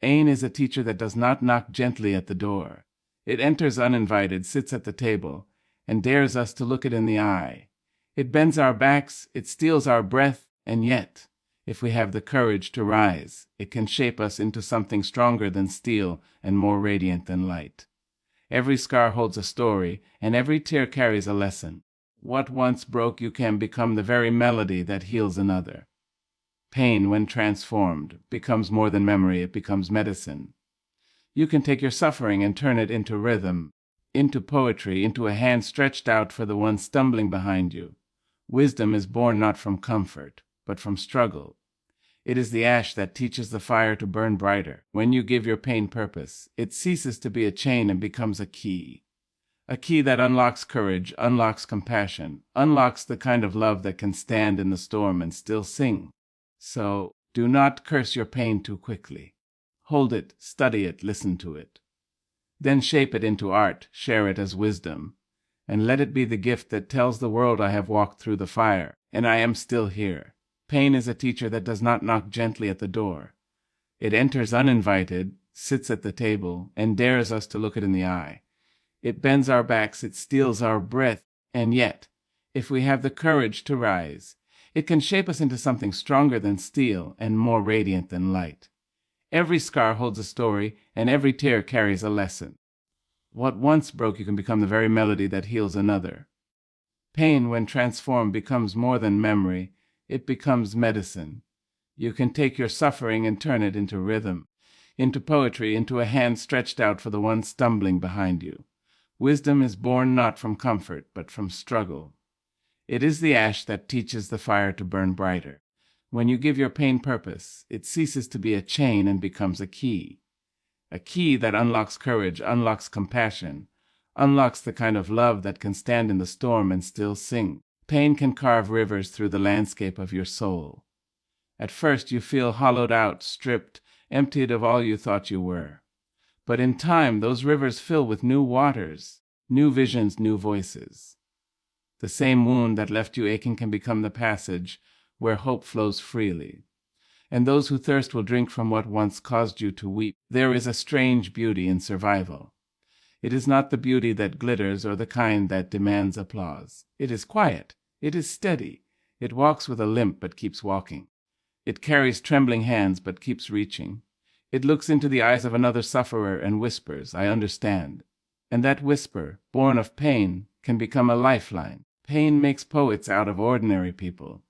Pain is a teacher that does not knock gently at the door. It enters uninvited, sits at the table, and dares us to look it in the eye. It bends our backs, it steals our breath, and yet, if we have the courage to rise, it can shape us into something stronger than steel and more radiant than light. Every scar holds a story, and every tear carries a lesson. What once broke you can become the very melody that heals another. Pain, when transformed, becomes more than memory, it becomes medicine. You can take your suffering and turn it into rhythm, into poetry, into a hand stretched out for the one stumbling behind you. Wisdom is born not from comfort, but from struggle. It is the ash that teaches the fire to burn brighter. When you give your pain purpose, it ceases to be a chain and becomes a key. A key that unlocks courage, unlocks compassion, unlocks the kind of love that can stand in the storm and still sing. So, do not curse your pain too quickly. Hold it, study it, listen to it. Then shape it into art, share it as wisdom, and let it be the gift that tells the world I have walked through the fire, and I am still here. Pain is a teacher that does not knock gently at the door. It enters uninvited, sits at the table, and dares us to look it in the eye. It bends our backs, it steals our breath, and yet, if we have the courage to rise, it can shape us into something stronger than steel and more radiant than light. Every scar holds a story, and every tear carries a lesson. What once broke you can become the very melody that heals another. Pain, when transformed, becomes more than memory, it becomes medicine. You can take your suffering and turn it into rhythm, into poetry, into a hand stretched out for the one stumbling behind you. Wisdom is born not from comfort, but from struggle. It is the ash that teaches the fire to burn brighter. When you give your pain purpose, it ceases to be a chain and becomes a key that unlocks courage, unlocks compassion, unlocks the kind of love that can stand in the storm and still sing. Pain can carve rivers through the landscape of your soul. At first you feel hollowed out, stripped, emptied of all you thought you were. But in time, those rivers fill with new waters, new visions, new voices. The same wound that left you aching can become the passage where hope flows freely. And those who thirst will drink from what once caused you to weep. There is a strange beauty in survival. It is not the beauty that glitters or the kind that demands applause. It is quiet. It is steady. It walks with a limp but keeps walking. It carries trembling hands but keeps reaching. It looks into the eyes of another sufferer and whispers, "I understand." And that whisper, born of pain, can become a lifeline. Pain makes poets out of ordinary people.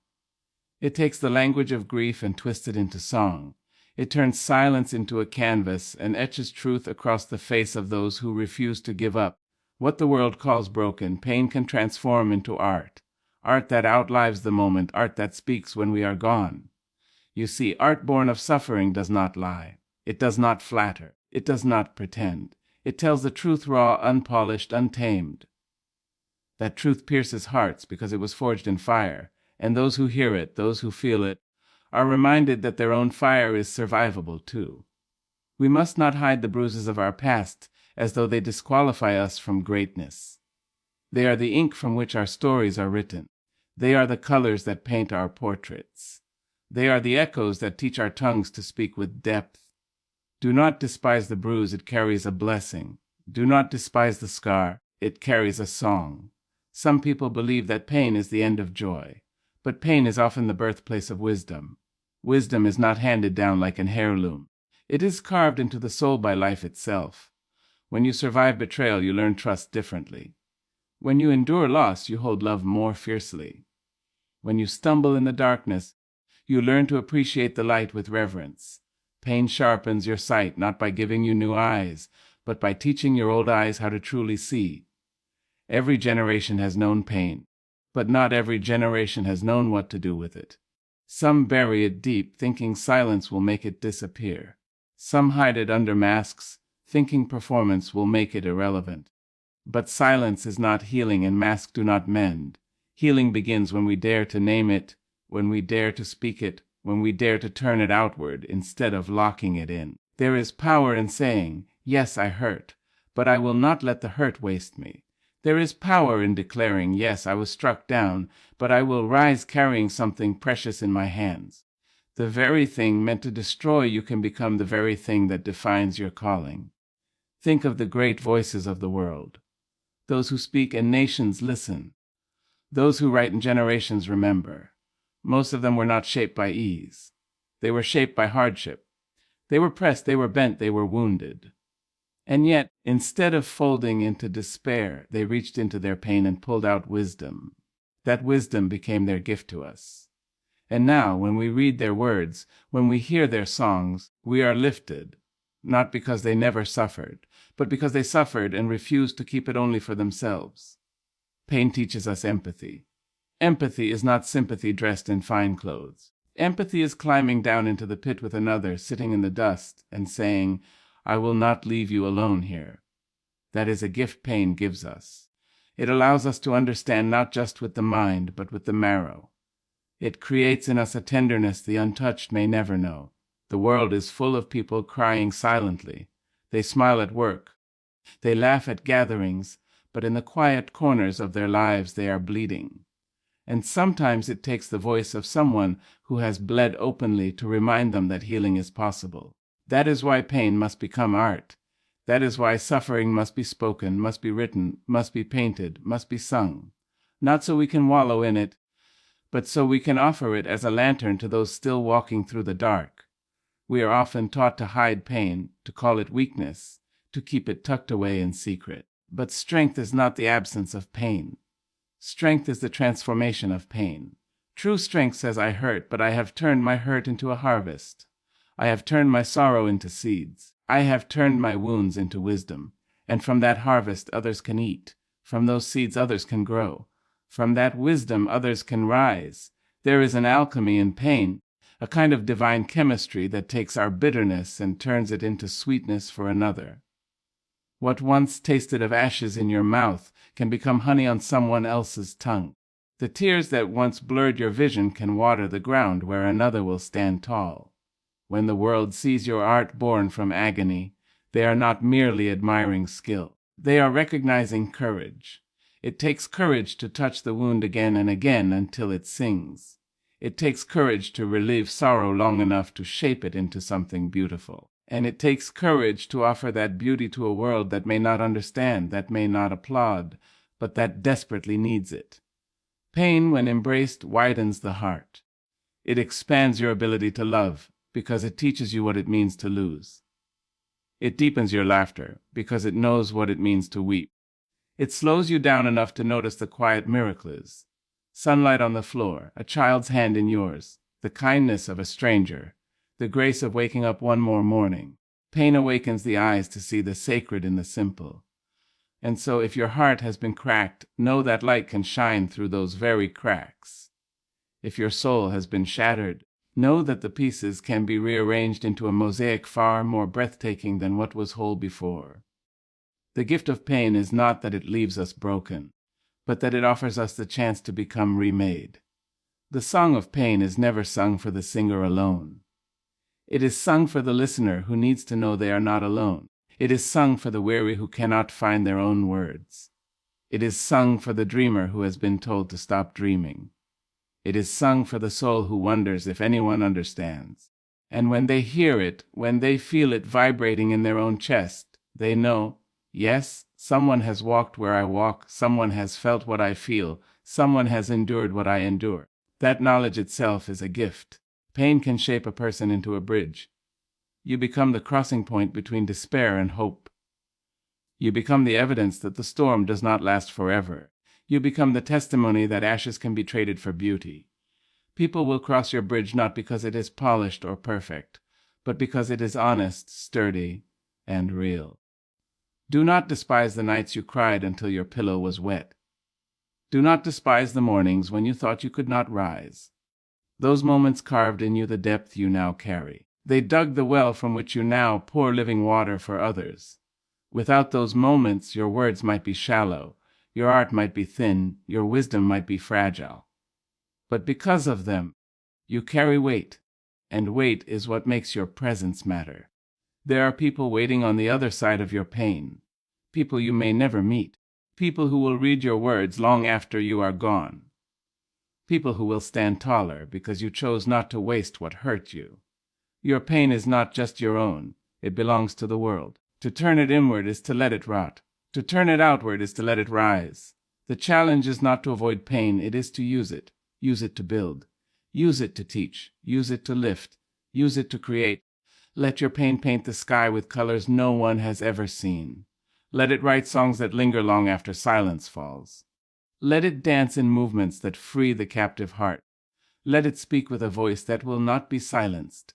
It takes the language of grief and twists it into song. It turns silence into a canvas and etches truth across the face of those who refuse to give up. What the world calls broken, pain can transform into art. Art that outlives the moment, art that speaks when we are gone. You see, art born of suffering does not lie. It does not flatter. It does not pretend. It tells the truth raw, unpolished, untamed. That truth pierces hearts because it was forged in fire, and those who hear it, those who feel it, are reminded that their own fire is survivable too. We must not hide the bruises of our past as though they disqualify us from greatness. They are the ink from which our stories are written. They are the colors that paint our portraits. They are the echoes that teach our tongues to speak with depth. Do not despise the bruise, it carries a blessing. Do not despise the scar, it carries a song. Some people believe that pain is the end of joy, but pain is often the birthplace of wisdom. Wisdom is not handed down like an heirloom. It is carved into the soul by life itself. When you survive betrayal, you learn trust differently. When you endure loss, you hold love more fiercely. When you stumble in the darkness, you learn to appreciate the light with reverence. Pain sharpens your sight not by giving you new eyes, but by teaching your old eyes how to truly see. Every generation has known pain, but not every generation has known what to do with it. Some bury it deep, thinking silence will make it disappear. Some hide it under masks, thinking performance will make it irrelevant. But silence is not healing and masks do not mend. Healing begins when we dare to name it, when we dare to speak it, when we dare to turn it outward instead of locking it in. There is power in saying, "Yes, I hurt, but I will not let the hurt waste me." There is power in declaring, "Yes, I was struck down, but I will rise carrying something precious in my hands." The very thing meant to destroy you can become the very thing that defines your calling. Think of the great voices of the world. Those who speak and nations listen. Those who write and generations remember. Most of them were not shaped by ease. They were shaped by hardship. They were pressed, they were bent, they were wounded. And yet, instead of folding into despair, they reached into their pain and pulled out wisdom. That wisdom became their gift to us. And now, when we read their words, when we hear their songs, we are lifted, not because they never suffered, but because they suffered and refused to keep it only for themselves. Pain teaches us empathy. Empathy is not sympathy dressed in fine clothes. Empathy is climbing down into the pit with another, sitting in the dust, and saying, I will not leave you alone here. That is a gift pain gives us. It allows us to understand not just with the mind, but with the marrow. It creates in us a tenderness the untouched may never know. The world is full of people crying silently. They smile at work. They laugh at gatherings, but in the quiet corners of their lives they are bleeding. And sometimes it takes the voice of someone who has bled openly to remind them that healing is possible. That is why pain must become art. That is why suffering must be spoken, must be written, must be painted, must be sung. Not so we can wallow in it, but so we can offer it as a lantern to those still walking through the dark. We are often taught to hide pain, to call it weakness, to keep it tucked away in secret. But strength is not the absence of pain. Strength is the transformation of pain. True strength says, I hurt, but I have turned my hurt into a harvest. I have turned my sorrow into seeds. I have turned my wounds into wisdom. And from that harvest others can eat. From those seeds others can grow. From that wisdom others can rise. There is an alchemy in pain, a kind of divine chemistry that takes our bitterness and turns it into sweetness for another. What once tasted of ashes in your mouth can become honey on someone else's tongue. The tears that once blurred your vision can water the ground where another will stand tall. When the world sees your art born from agony, they are not merely admiring skill. They are recognizing courage. It takes courage to touch the wound again and again until it sings. It takes courage to relieve sorrow long enough to shape it into something beautiful. And it takes courage to offer that beauty to a world that may not understand, that may not applaud, but that desperately needs it. Pain, when embraced, widens the heart. It expands your ability to love, because it teaches you what it means to lose. It deepens your laughter, because it knows what it means to weep. It slows you down enough to notice the quiet miracles. Sunlight on the floor, a child's hand in yours, the kindness of a stranger, the grace of waking up one more morning. Pain awakens the eyes to see the sacred in the simple. And so if your heart has been cracked, know that light can shine through those very cracks. If your soul has been shattered, know that the pieces can be rearranged into a mosaic far more breathtaking than what was whole before. The gift of pain is not that it leaves us broken, but that it offers us the chance to become remade. The song of pain is never sung for the singer alone. It is sung for the listener who needs to know they are not alone. It is sung for the weary who cannot find their own words. It is sung for the dreamer who has been told to stop dreaming. It is sung for the soul who wonders if anyone understands. And when they hear it, when they feel it vibrating in their own chest, they know, yes, someone has walked where I walk, someone has felt what I feel, someone has endured what I endure. That knowledge itself is a gift. Pain can shape a person into a bridge. You become the crossing point between despair and hope. You become the evidence that the storm does not last forever. You become the testimony that ashes can be traded for beauty. People will cross your bridge not because it is polished or perfect, but because it is honest, sturdy, and real. Do not despise the nights you cried until your pillow was wet. Do not despise the mornings when you thought you could not rise. Those moments carved in you the depth you now carry. They dug the well from which you now pour living water for others. Without those moments, your words might be shallow, your art might be thin, your wisdom might be fragile. But because of them, you carry weight, and weight is what makes your presence matter. There are people waiting on the other side of your pain, people you may never meet, people who will read your words long after you are gone. people who will stand taller because you chose not to waste what hurt you. Your pain is not just your own, it belongs to the world. To turn it inward is to let it rot. To turn it outward is to let it rise. The challenge is not to avoid pain, it is to use it. Use it to build. Use it to teach. Use it to lift. Use it to create. Let your pain paint the sky with colors no one has ever seen. Let it write songs that linger long after silence falls. Let it dance in movements that free the captive heart. Let it speak with a voice that will not be silenced.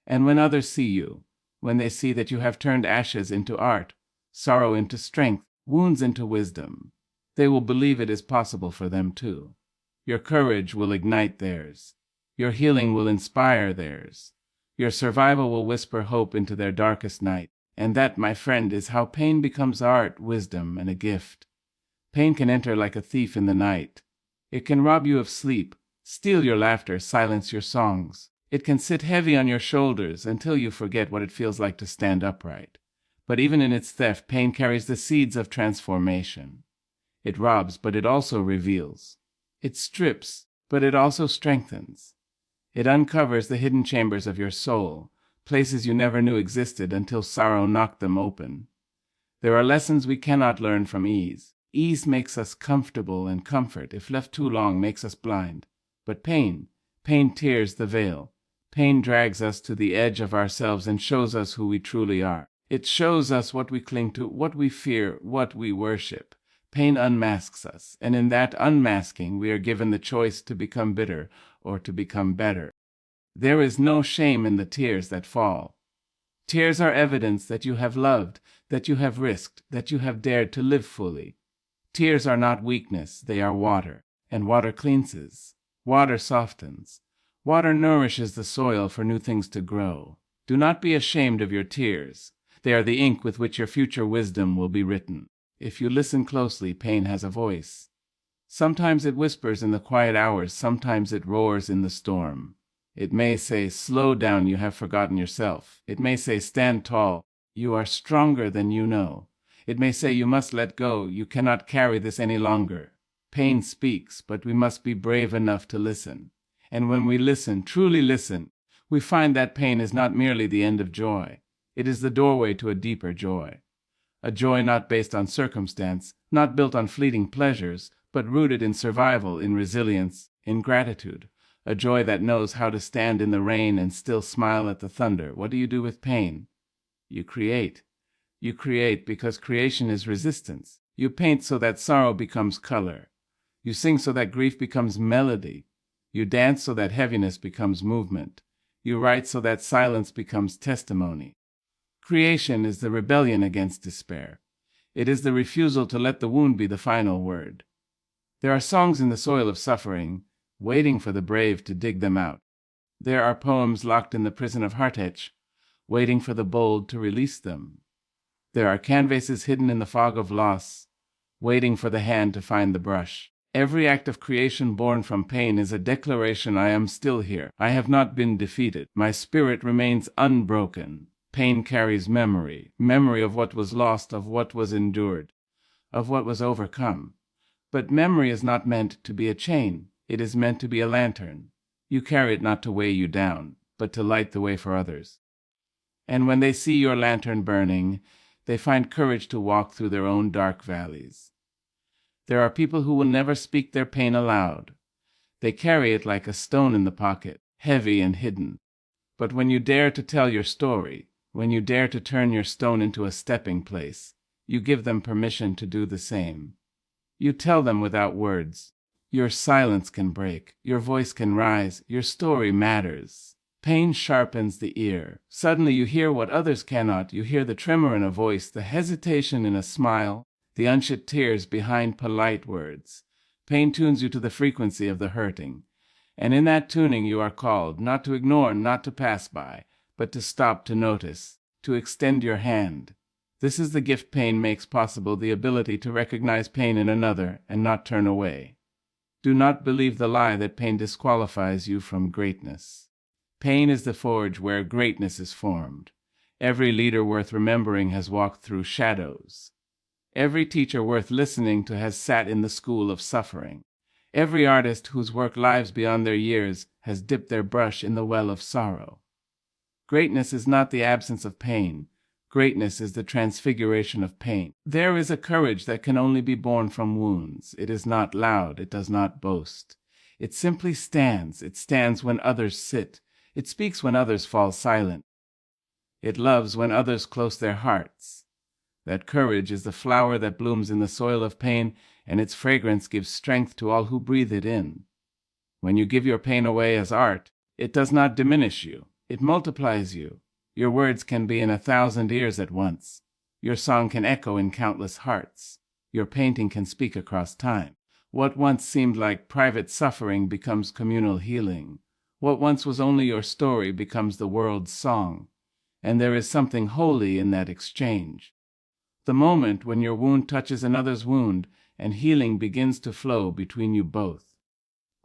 And when others see you, when they see that you have turned ashes into art, sorrow into strength, wounds into wisdom, they will believe it is possible for them too. Your courage will ignite theirs. Your healing will inspire theirs. Your survival will whisper hope into their darkest night. And that, my friend, is how pain becomes art, wisdom, and a gift. Pain can enter like a thief in the night. It can rob you of sleep, steal your laughter, silence your songs. It can sit heavy on your shoulders until you forget what it feels like to stand upright. But even in its theft, pain carries the seeds of transformation. It robs, but it also reveals. It strips, but it also strengthens. It uncovers the hidden chambers of your soul, places you never knew existed until sorrow knocked them open. There are lessons we cannot learn from ease. Ease makes us comfortable, and comfort, if left too long, makes us blind. But pain tears the veil. Pain drags us to the edge of ourselves and shows us who we truly are. It shows us what we cling to, what we fear, what we worship. Pain unmasks us, and in that unmasking we are given the choice to become bitter or to become better. There is no shame in the tears that fall. Tears are evidence that you have loved, that you have risked, that you have dared to live fully. Tears are not weakness, they are water, and water cleanses. Water softens. Water nourishes the soil for new things to grow. Do not be ashamed of your tears. They are the ink with which your future wisdom will be written. If you listen closely, pain has a voice. Sometimes it whispers in the quiet hours, sometimes it roars in the storm. It may say, "Slow down, you have forgotten yourself." It may say, "Stand tall, you are stronger than you know." It may say, "You must let go, you cannot carry this any longer." Pain speaks, but we must be brave enough to listen. And when we listen, truly listen, we find that pain is not merely the end of joy. It is the doorway to a deeper joy. A joy not based on circumstance, not built on fleeting pleasures, but rooted in survival, in resilience, in gratitude. A joy that knows how to stand in the rain and still smile at the thunder. What do you do with pain? You create. You create because creation is resistance. You paint so that sorrow becomes color. You sing so that grief becomes melody. You dance so that heaviness becomes movement. You write so that silence becomes testimony. Creation is the rebellion against despair. It is the refusal to let the wound be the final word. There are songs in the soil of suffering, waiting for the brave to dig them out. There are poems locked in the prison of heartache, waiting for the bold to release them. There are canvases hidden in the fog of loss, waiting for the hand to find the brush. Every act of creation born from pain is a declaration: I am still here. I have not been defeated. My spirit remains unbroken. Pain carries memory, memory of what was lost, of what was endured, of what was overcome. But memory is not meant to be a chain. It is meant to be a lantern. You carry it not to weigh you down, but to light the way for others. And when they see your lantern burning, they find courage to walk through their own dark valleys. There are people who will never speak their pain aloud. They carry it like a stone in the pocket, heavy and hidden. But when you dare to tell your story, when you dare to turn your stone into a stepping place, you give them permission to do the same. You tell them without words. Your silence can break, your voice can rise, your story matters. Pain sharpens the ear. Suddenly you hear what others cannot. You hear the tremor in a voice, the hesitation in a smile, the unshed tears behind polite words. Pain tunes you to the frequency of the hurting. And in that tuning you are called, not to ignore, not to pass by, but to stop, to notice, to extend your hand. This is the gift pain makes possible, the ability to recognize pain in another and not turn away. Do not believe the lie that pain disqualifies you from greatness. Pain is the forge where greatness is formed. Every leader worth remembering has walked through shadows. Every teacher worth listening to has sat in the school of suffering. Every artist whose work lives beyond their years has dipped their brush in the well of sorrow. Greatness is not the absence of pain. Greatness is the transfiguration of pain. There is a courage that can only be born from wounds. It is not loud. It does not boast. It simply stands. It stands when others sit. It speaks when others fall silent. It loves when others close their hearts. That courage is the flower that blooms in the soil of pain, and its fragrance gives strength to all who breathe it in. When you give your pain away as art, it does not diminish you. It multiplies you. Your words can be in 1,000 ears at once. Your song can echo in countless hearts. Your painting can speak across time. What once seemed like private suffering becomes communal healing. What once was only your story becomes the world's song. And there is something holy in that exchange. The moment when your wound touches another's wound and healing begins to flow between you both.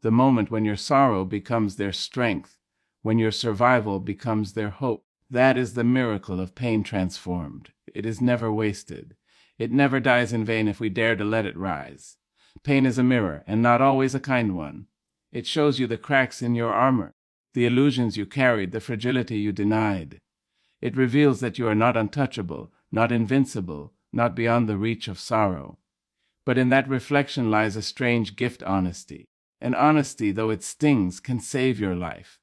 The moment when your sorrow becomes their strength, when your survival becomes their hope. That is the miracle of pain transformed. It is never wasted. It never dies in vain if we dare to let it rise. Pain is a mirror, and not always a kind one. It shows you the cracks in your armor, the illusions you carried, the fragility you denied. It reveals that you are not untouchable, not invincible, not beyond the reach of sorrow. But in that reflection lies a strange gift, honesty. And honesty, though it stings, can save your life.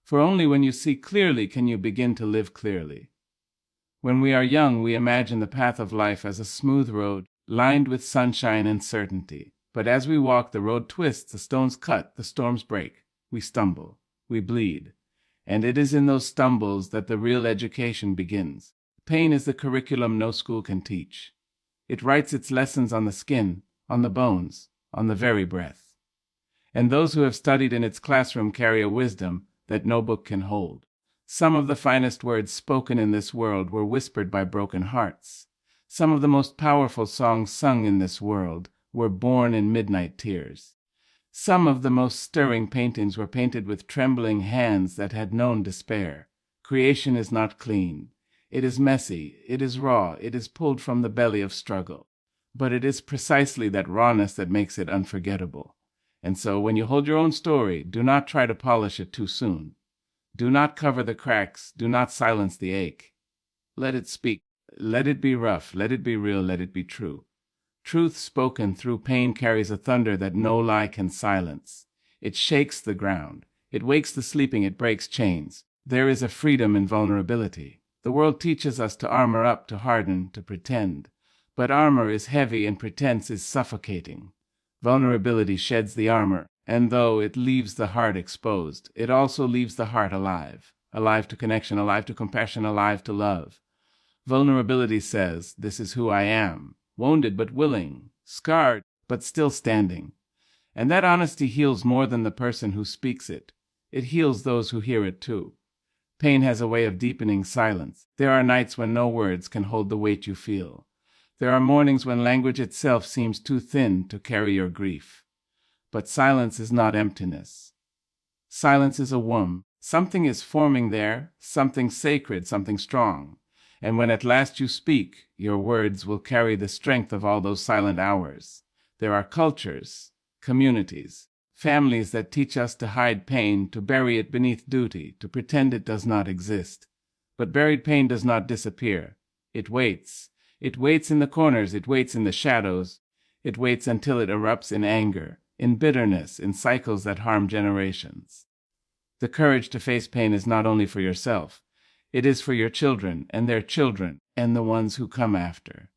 For only when you see clearly can you begin to live clearly. When we are young, we imagine the path of life as a smooth road, lined with sunshine and certainty. But as we walk, the road twists, the stones cut, the storms break. We stumble, we bleed. And it is in those stumbles that the real education begins. Pain is the curriculum no school can teach. It writes its lessons on the skin, on the bones, on the very breath. And those who have studied in its classroom carry a wisdom that no book can hold. Some of the finest words spoken in this world were whispered by broken hearts. Some of the most powerful songs sung in this world were born in midnight tears. Some of the most stirring paintings were painted with trembling hands that had known despair. Creation is not clean. It is messy, it is raw, it is pulled from the belly of struggle. But it is precisely that rawness that makes it unforgettable. And so, when you hold your own story, do not try to polish it too soon. Do not cover the cracks, do not silence the ache. Let it speak. Let it be rough, let it be real, let it be true. Truth spoken through pain carries a thunder that no lie can silence. It shakes the ground. It wakes the sleeping, it breaks chains. There is a freedom in vulnerability. The world teaches us to armor up, to harden, to pretend. But armor is heavy and pretense is suffocating. Vulnerability sheds the armor, and though it leaves the heart exposed, it also leaves the heart alive. Alive to connection, alive to compassion, alive to love. Vulnerability says, this is who I am. Wounded but willing, scarred but still standing. And that honesty heals more than the person who speaks it. It heals those who hear it too. Pain has a way of deepening silence. There are nights when no words can hold the weight you feel. There are mornings when language itself seems too thin to carry your grief. But silence is not emptiness. Silence is a womb. Something is forming there, something sacred, something strong. And when at last you speak, your words will carry the strength of all those silent hours. There are cultures, communities, families that teach us to hide pain, to bury it beneath duty, to pretend it does not exist. But buried pain does not disappear. It waits. It waits in the corners, it waits in the shadows. It waits until it erupts in anger, in bitterness, in cycles that harm generations. The courage to face pain is not only for yourself. It is for your children and their children and the ones who come after.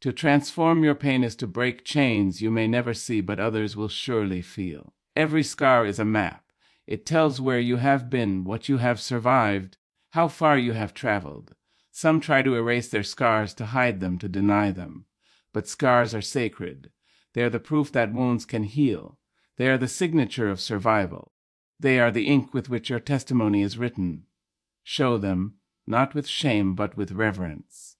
To transform your pain is to break chains you may never see but others will surely feel. Every scar is a map. It tells where you have been, what you have survived, how far you have traveled. Some try to erase their scars, to hide them, to deny them. But scars are sacred. They are the proof that wounds can heal. They are the signature of survival. They are the ink with which your testimony is written. Show them, not with shame, but with reverence.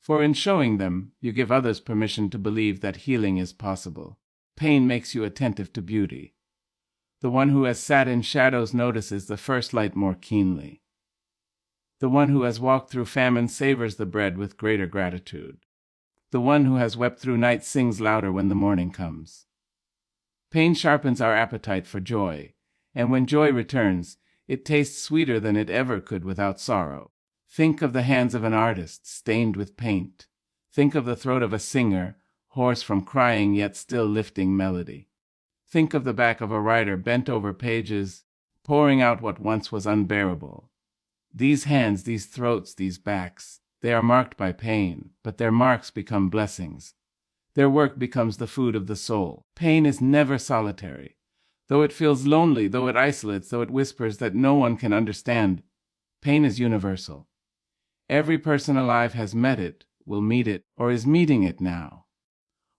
For in showing them, you give others permission to believe that healing is possible. Pain makes you attentive to beauty. The one who has sat in shadows notices the first light more keenly. The one who has walked through famine savors the bread with greater gratitude. The one who has wept through night sings louder when the morning comes. Pain sharpens our appetite for joy, and when joy returns, it tastes sweeter than it ever could without sorrow. Think of the hands of an artist stained with paint. Think of the throat of a singer, hoarse from crying yet still lifting melody. Think of the back of a writer bent over pages, pouring out what once was unbearable. These hands, these throats, these backs, they are marked by pain, but their marks become blessings. Their work becomes the food of the soul. Pain is never solitary. Though it feels lonely, though it isolates, though it whispers that no one can understand, pain is universal. Every person alive has met it, will meet it, or is meeting it now.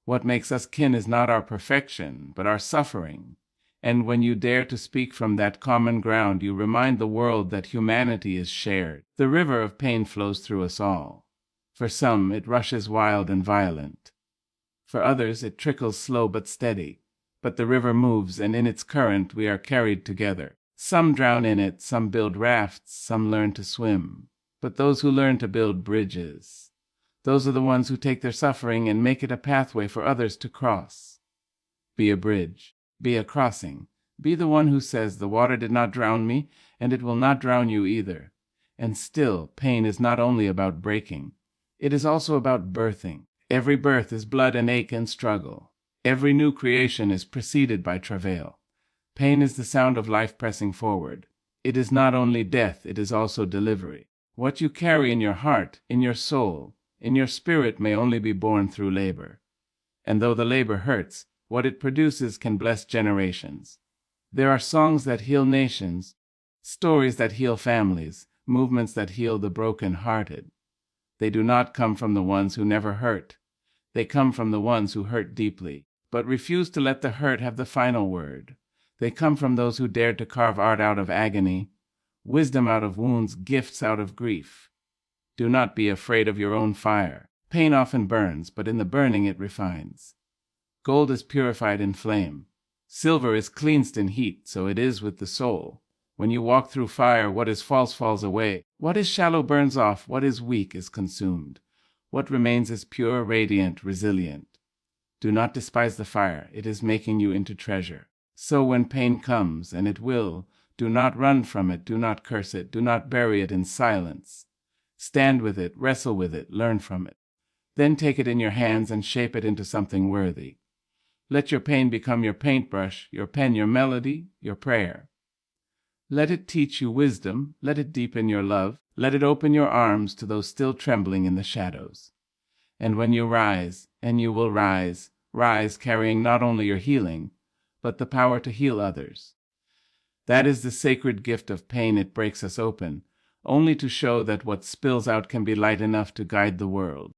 What makes us kin is not our perfection, but our suffering. And when you dare to speak from that common ground, you remind the world that humanity is shared. The river of pain flows through us all. For some, it rushes wild and violent. For others, it trickles slow but steady. But the river moves, and in its current we are carried together. Some drown in it, some build rafts, some learn to swim. But those who learn to build bridges, those are the ones who take their suffering and make it a pathway for others to cross. Be a bridge. Be a crossing. Be the one who says, the water did not drown me, and it will not drown you either. And still, pain is not only about breaking. It is also about birthing. Every birth is blood and ache and struggle. Every new creation is preceded by travail. Pain is the sound of life pressing forward. It is not only death, it is also delivery. What you carry in your heart, in your soul, in your spirit may only be born through labor. And though the labor hurts, what it produces can bless generations. There are songs that heal nations, stories that heal families, movements that heal the broken-hearted. They do not come from the ones who never hurt. They come from the ones who hurt deeply, but refuse to let the hurt have the final word. They come from those who dared to carve art out of agony, wisdom out of wounds, gifts out of grief. Do not be afraid of your own fire. Pain often burns, but in the burning it refines. Gold is purified in flame. Silver is cleansed in heat, so it is with the soul. When you walk through fire, what is false falls away. What is shallow burns off. What is weak is consumed. What remains is pure, radiant, resilient. Do not despise the fire. It is making you into treasure. So when pain comes, and it will, do not run from it. Do not curse it. Do not bury it in silence. Stand with it, wrestle with it, learn from it. Then take it in your hands and shape it into something worthy. Let your pain become your paintbrush, your pen your melody, your prayer. Let it teach you wisdom, let it deepen your love, let it open your arms to those still trembling in the shadows. And when you rise, and you will rise, rise carrying not only your healing, but the power to heal others. That is the sacred gift of pain. It breaks us open, only to show that what spills out can be light enough to guide the world.